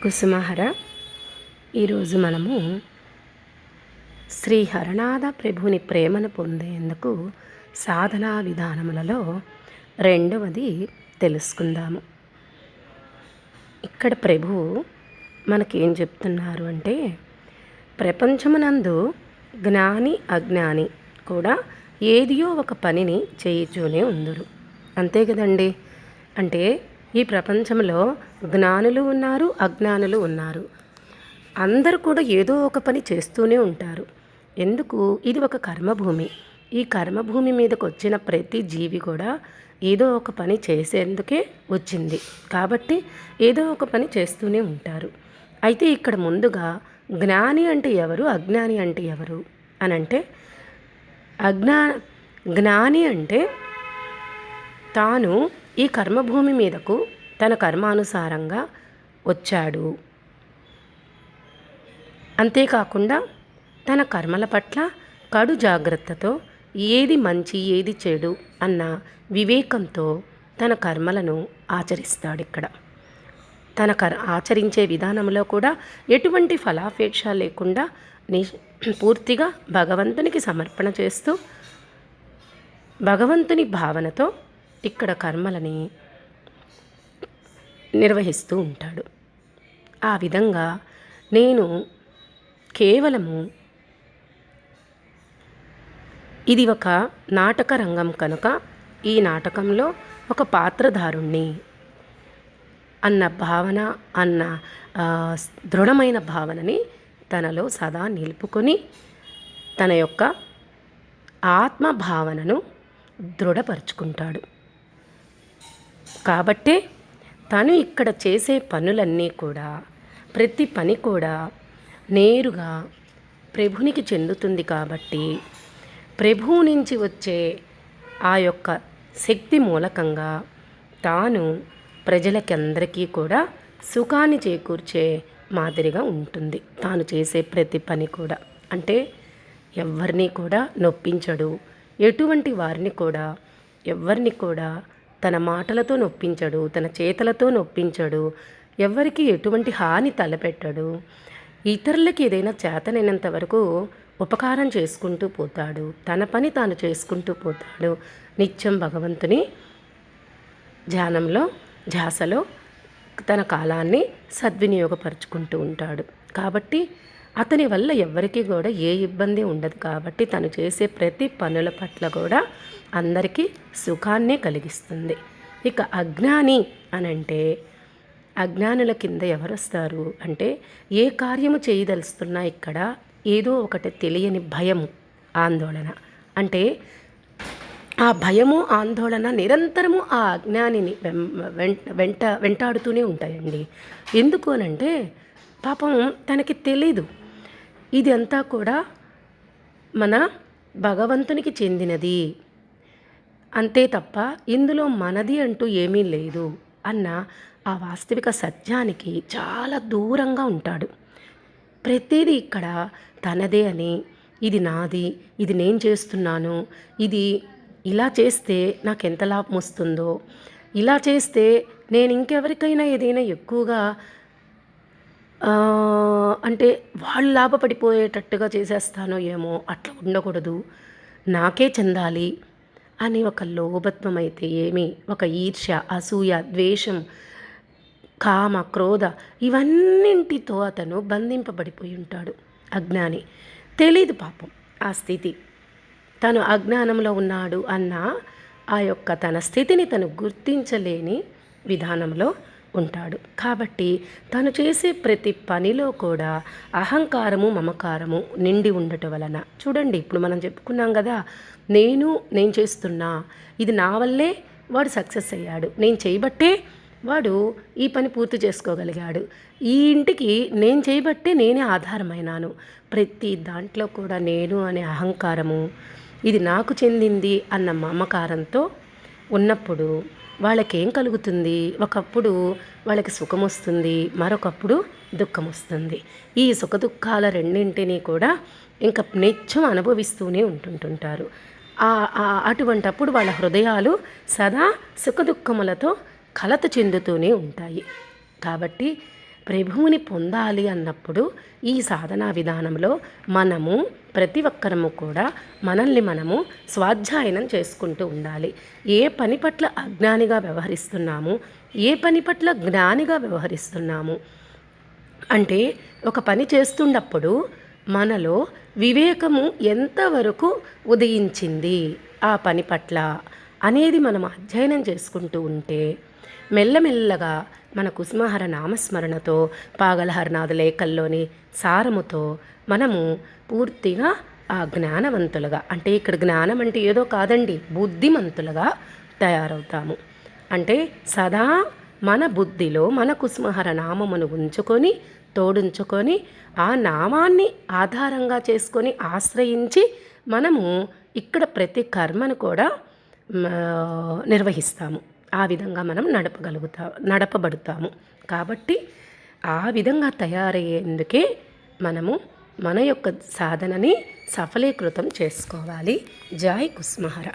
కుసుమహర. ఈరోజు మనము శ్రీ హరనాథ ప్రభుని ప్రేమను పొందేందుకు సాధనా విధానములలో రెండవది తెలుసుకుందాము. ఇక్కడ ప్రభువు మనకేం చెప్తున్నారు అంటే, ప్రపంచమునందు జ్ఞాని అజ్ఞాని కూడా ఏదియో ఒక పనిని చేయుచూనే ఉందురు. అంతే కదండి. అంటే ఈ ప్రపంచంలో జ్ఞానులు ఉన్నారు, అజ్ఞానులు ఉన్నారు. అందరూ కూడా ఏదో ఒక పని చేస్తూనే ఉంటారు. ఎందుకు? ఇది ఒక కర్మభూమి. ఈ కర్మభూమి మీదకి వచ్చిన ప్రతి జీవి కూడా ఏదో ఒక పని చేసేందుకే వచ్చింది కాబట్టి ఏదో ఒక పని చేస్తూనే ఉంటారు. అయితే ఇక్కడ ముందుగా జ్ఞాని అంటే ఎవరు, అజ్ఞాని అంటే ఎవరు అని అంటే, జ్ఞాని అంటే తాను ఈ కర్మభూమి మీదకు తన కర్మానుసారంగా వచ్చాడు. అంతేకాకుండా తన కర్మల పట్ల కడు జాగ్రత్తతో ఏది మంచి ఏది చెడు అన్న వివేకంతో తన కర్మలను ఆచరిస్తాడు. ఇక్కడ తన ఆచరించే విధానంలో కూడా ఎటువంటి ఫలాపేక్ష లేకుండా పూర్తిగా భగవంతునికి సమర్పణ చేస్తూ భగవంతుని భావనతో ఇక్కడ కర్మలని నిర్వహిస్తూ ఉంటాడు. ఆ విధంగా నేను కేవలము ఇది ఒక నాటక రంగం కనుక ఈ నాటకంలో ఒక పాత్రధారుణ్ణి అన్న భావన, అన్న దృఢమైన భావనని తనలో సదా నిలుపుకొని తన యొక్క ఆత్మభావనను దృఢపరుచుకుంటాడు. కాబట్టే తను ఇక్కడ చేసే పనులన్నీ కూడా, ప్రతి పని కూడా నేరుగా ప్రభునికి చెందుతుంది. కాబట్టి ప్రభువు నుంచి వచ్చే ఆ యొక్క శక్తి మూలకంగా తాను ప్రజలకందరికీ కూడా సుఖాన్ని చేకూర్చే మాదిరిగా ఉంటుంది. తాను చేసే ప్రతి పని కూడా అంటే ఎవరిని కూడా నొప్పించడు, ఎటువంటి వారిని కూడా ఎవరిని కూడా తన మాటలతో నొప్పించడు, తన చేతలతో నొప్పించడు, ఎవరికి ఎటువంటి హాని తలపెట్టడు. ఇతరులకి ఏదైనా చేతనైనంత వరకు ఉపకారం చేసుకుంటూ పోతాడు, తన పని తాను చేసుకుంటూ పోతాడు. నిత్యం భగవంతుని ధ్యానంలో, ధ్యాసలో తన కాలాన్ని సద్వినియోగపరుచుకుంటూ ఉంటాడు. కాబట్టి అతని వల్ల ఎవరికి కూడా ఏ ఇబ్బంది ఉండదు. కాబట్టి తను చేసే ప్రతి పనుల పట్ల కూడా అందరికీ సుఖాన్నే కలిగిస్తుంది. ఇక అజ్ఞాని అనంటే, అజ్ఞానుల కింద ఎవరు వస్తారు అంటే, ఏ కార్యము చేయదలుస్తున్నా ఇక్కడ ఏదో ఒకటి తెలియని భయము, ఆందోళన. అంటే ఆ భయము, ఆందోళన నిరంతరము ఆ అజ్ఞానిని వెంటాడుతూనే ఉంటాయండి. ఎందుకు అనంటే, పాపం తనకి తెలీదు ఇది అంతా కూడా మన భగవంతునికి చెందినది, అంతే తప్ప ఇందులో మనది అంటూ ఏమీ లేదు అన్న ఆ వాస్తవిక సత్యానికి చాలా దూరంగా ఉంటాడు. ప్రతిదీ ఇక్కడ తనదే అని, ఇది నాది, ఇది నేను చేస్తున్నాను, ఇది ఇలా చేస్తే నాకు ఎంత లాభం వస్తుందో, ఇలా చేస్తే నేను ఇంకెవరికైనా ఏదైనా ఎక్కువగా అంటే వాళ్ళు లాభపడిపోయేటట్టుగా చేసేస్తానో ఏమో, అట్లా ఉండకూడదు, నాకే చెందాలి అని ఒక లోభత్వం అయితే ఏమి, ఒక ఈర్ష్య, అసూయ, ద్వేషం, కామ, క్రోధ ఇవన్నింటితో అతను బంధింపబడిపోయి ఉంటాడు. అజ్ఞాని తెలీదు పాపం ఆ స్థితి. తను అజ్ఞానంలో ఉన్నాడు అన్న ఆ యొక్క తన స్థితిని తను గుర్తించలేని విధానంలో ఉంటాడు. కాబట్టి తను చేసే ప్రతి పనిలో కూడా అహంకారము, మమకారము నిండి ఉండటం వలన, చూడండి ఇప్పుడు మనం చెప్పుకున్నాం కదా, నేను చేస్తున్నా, ఇది నా వల్లే వాడు సక్సెస్ అయ్యాడు, నేను చేయబట్టే వాడు ఈ పని పూర్తి చేసుకోగలిగాడు, ఈ ఇంటికి నేను చేయబట్టే నేనే ఆధారమైనాను. ప్రతి దాంట్లో కూడా నేను అనే అహంకారము, ఇది నాకు చెందింది అన్న మమకారంతో ఉన్నప్పుడు వాళ్ళకేం కలుగుతుంది? ఒకప్పుడు వాళ్ళకి సుఖం వస్తుంది, మరొకప్పుడు దుఃఖం వస్తుంది. ఈ సుఖ దుఃఖాల రెండింటినీ కూడా ఇంకా నిత్యం అనుభవిస్తూనే ఉంటుంటారు. అటువంటప్పుడు వాళ్ళ హృదయాలు సదా సుఖ దుఃఖములతో కలత చెందుతూనే ఉంటాయి. కాబట్టి ప్రభువుని పొందాలి అన్నప్పుడు ఈ సాధనా విధానంలో మనము ప్రతి ఒక్కరము కూడా మనల్ని మనము స్వాధ్యాయనం చేసుకుంటూ ఉండాలి. ఏ పని పట్ల అజ్ఞానిగా వ్యవహరిస్తున్నాము, ఏ పని పట్ల జ్ఞానిగా వ్యవహరిస్తున్నాము అంటే ఒక పని చేస్తున్నప్పుడు మనలో వివేకము ఎంతవరకు ఉదయించింది ఆ పని పట్ల అనేది మనం అధ్యయనం చేసుకుంటూ ఉంటే మెల్లమెల్లగా మన కుసుమహర నామస్మరణతో పాగలహరనాథ లేఖల్లోని సారముతో మనము పూర్తిగా ఆ జ్ఞానవంతులుగా, అంటే ఇక్కడ జ్ఞానం అంటే ఏదో కాదండి, బుద్ధిమంతులుగా తయారవుతాము. అంటే సదా మన బుద్ధిలో మన కుసుమహర నామమును ఉంచుకొని తోడుంచుకొని ఆ నామాన్ని ఆధారంగా చేసుకొని ఆశ్రయించి మనము ఇక్కడ ప్రతి కర్మను కూడా నిర్వహిస్తాము. ఆ విధంగా మనం నడపబడతాము. కాబట్టి ఆ విధంగా తయారయ్యేందుకే మనము మన యొక్క సాధనని సఫలీకృతం చేసుకోవాలి. జై కుసుమహర.